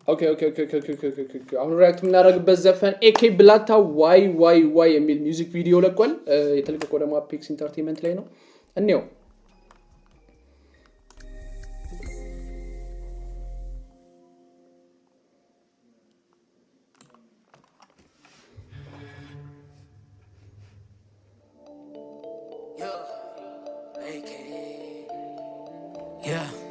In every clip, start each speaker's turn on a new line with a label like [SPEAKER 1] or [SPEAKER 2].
[SPEAKER 1] ኦኬ አሁን ሪአክት የምናደርግበት ዘፈን ኤኬ ብላታ ዋይ የሚል ሚውዚክ ቪዲዮ ለቋል የተለቀቀው ደግሞ አፔክስ ኢንተርቴይንመንት ላይ ነው እንየው
[SPEAKER 2] Yeah.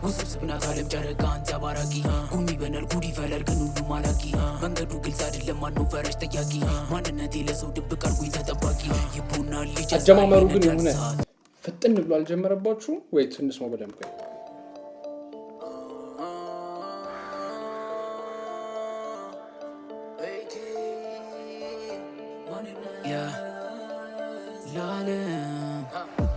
[SPEAKER 2] ውስብስብናት ዓለም ጨረቃን ተባራቂ ጉሚ በነል ጉዲ ፈለር ግን ሁሉ ማላቂ መንገዱ ግልጽ አይደለም ማነው ፈረሽ ጠያቂ ማንነቴ ለሰው ድብቅ አርጉኝ ተጠባቂ ይቡናል ልጅ
[SPEAKER 1] አጀማመሩ ግን የሆነ ፍጥን ብሎ አልጀመረባችሁ ወይ ትንሽ ነው በደንብ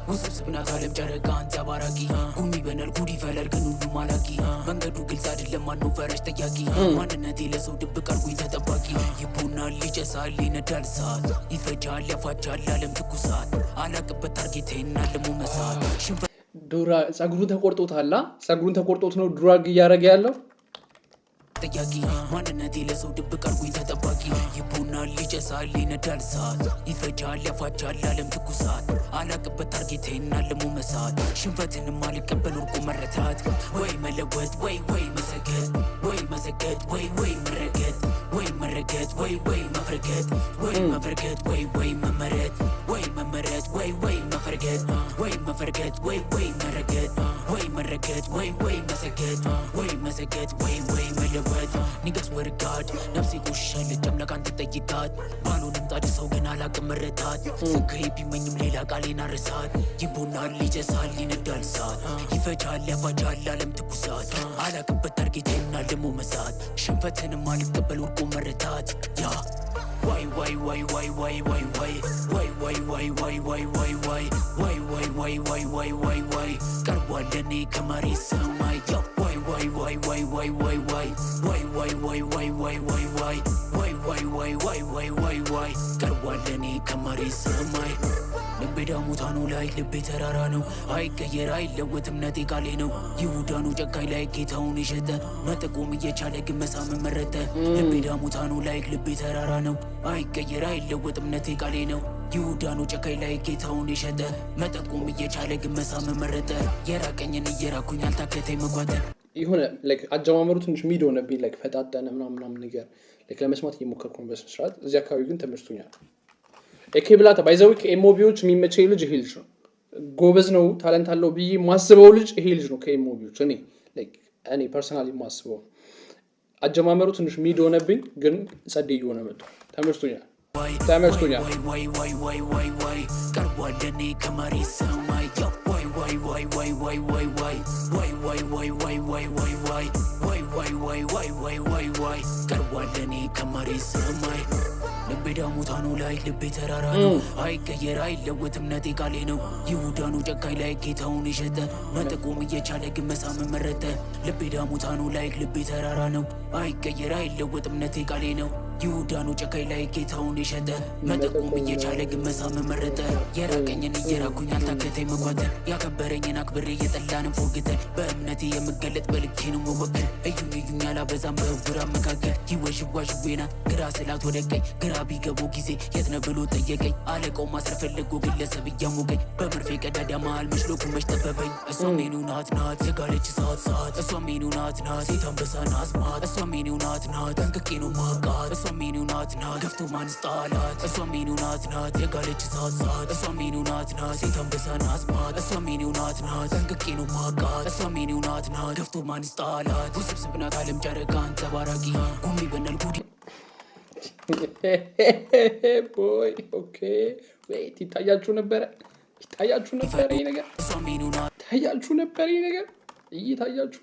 [SPEAKER 2] ውስብስብናት ዓለም ጨረቃን ተባራቂ ጉሚ በነል ጉዲ ፈለር ግን ሁሉ ማላቂ መንገዱ ግልጽ አይደለም ማነው ፈረሽ ጠያቂ ማንነቴ ለሰው ድብቅ አርጉኝ ተጠባቂ ይቡናል ይጨሳል ይነዳል እሳት ይፈጃል ያፋጃል ዓለም ትኩሳት አላቅበት ታርጌቴን አለሙ መሳት
[SPEAKER 1] ዱራ ጸጉሩን ተቆርጦት ነው ድራግ እያደረገ ያለው
[SPEAKER 2] ጠያቂ ማንነቴ ለሰው ድብቅ አርጉኝ ተጠባቂ ይቡናል ይጨሳል ይነዳል እሳት ይፈጃል ያፋጃል ዓለም ትኩሳት አላቅበት ታርጌቴን አለሙ መሳት ሽንፈትንም አልቀበል ወርቁ መረታት ወይ መለወጥ ወይ መሰገድ ወይ መሰገድ ወይ መረገጥ ወይ መረገጥ ወይ መፍረገጥ ወይ መፍረገጥ ወይ መመረት ወይ መመረት ወይ መፍረገጥ ወይ መፍረገጥ ወይ መረገጥ ወይ መረገጥ ወይ መሰገድ ወይ መሰገድ ወይ መለወጥ ንገስ ወርጋድ ነፍሴ ቆሻለች አምላካን ትጠይቃት ባሉንም ጣድሰው ግን አላቅም መረታት ስጋዬ ቢመኝም ሌላ ቃሌን አርሳት ይቡናል ይጨሳል ይነዳል እሳት ይፈጃል ያፋጃል ዓለም ትኩሳት አላቅበት ታርጌቴን አለሙ መሳት ሽንፈትንም አልቀበል ወርቁ መረታት ያ ዋይ ቀርቧል ለኔ ከመሬት ሰማይ ዋይ ቀርቧል ለኔ ከመሬት ሰማይ ልቤ ዳሙታኑ ላይ ልቤ ተራራ ነው አይቀየር አይለወጥ እምነቴ ቃሌ ነው ይሁዳኑ ጨካኝ ላይ ጌታውን የሸጠ መጠቆም እየቻለ ግን መሳምን መረጠ ልቤ ዳሙታኑ ላይ ልቤ ተራራ ነው አይቀየር አይለወጥ እምነቴ ቃሌ ነው ይሁዳኑ ጨካኝ ላይ ጌታውን የሸጠ መጠቆም እየቻለ ግን መሳምን መረጠ የራቀኝን እየራኩኝ አልታከተኝ መጓተን
[SPEAKER 1] የሆነ ላይክ አጀማመሩ ትንሽ ሚድ ሆነብኝ ላይክ ፈጣጠነ ምናምን ነገር ላይክ ለመስማት እየሞከርኩ ነው በስነ ስርዓት እዚህ አካባቢ ግን ተመችቶኛል ኤኬ ብላታ ባይዘው ከኤሞቢዎች የሚመቸኝ ልጅ ይሄ ልጅ ነው ጎበዝ ነው ታለንት አለው ብዬ ማስበው ልጅ ይሄ ልጅ ነው ከኤሞቢዎች እኔ ፐርሰናሊ ማስበው አጀማመሩ ትንሽ ሚድ ሆነብኝ ግን ጸደይ ሆነ መጥቶ ተመችቶኛል
[SPEAKER 2] ቀርቧል ለኔ ከመሬት ሰማይ ቀርቧል ለኔ ከመሬት ሰማይ ልቤ ዳሙታኑ ላይ ልቤ ተራራ ነው አይቀየር አይለወጥ እምነቴ ቃሌ ነው ይሁዳኑ ጨካኝ ላይ ጌታውን የሸጠ መጠቆም እየቻለ ግን መሳምን መረጠ ልቤ ዳሙታኑ ላይ ልቤ ተራራ ነው አይቀየር አይለወጥ እምነቴ ቃሌ ነው ይሁዳኑ ጨካኝ ላይ ጌታውን የሸጠ መጠቆም እየቻለ ግን መሳምን መረጠ የራቀኝን እየራኩኝ አልታከተኝ መጓተን ያከበረኝን አክብሬ የጠላንን ፎግተን በእምነቴ የምገለጥ በልኬ ነው መወገን እዩኝ አላበዛም በእውራ መካከል ይወሽዋሽዌና ግራ ስላት ወደ ቀኝ ግራ ቢገቡ ጊዜ የት ነው ብሎ ጠየቀኝ አለቀው ማስረፍ ፈለጎ ግለሰብ እያሞገኝ በመርፌ ቀዳዳ መሃል መሽሎኩ መች ጠበበኝ እሷ ሜኑ ናት የጋለች ሰዓት እሷ ሜኑ ናት ሴት አንበሳ ናስማት እሷ ሜኑ ናት ጠንቅቄ ነው ማቃት እሷ ሜኑ ናት ገፍቶ ማንስጣላት እሷ ሜኑ ናት የጋለች ሰዓት እሷ ሜኑ ናት ሴት አንበሳ ናስማት እሷ ሜኑ ናት ጠንቅቄ ነው ማቃት እሷ ሜኑ ናት ገፍቶ ማንስጣላት ውስብስብናት ዓለም ጨረቃን ተባራቂ ጉሚ በነል ጉዲ
[SPEAKER 1] ቦይ ኦኬ ዌት ይታያችሁ ነበር ይሄ ነገር ይታያችሁ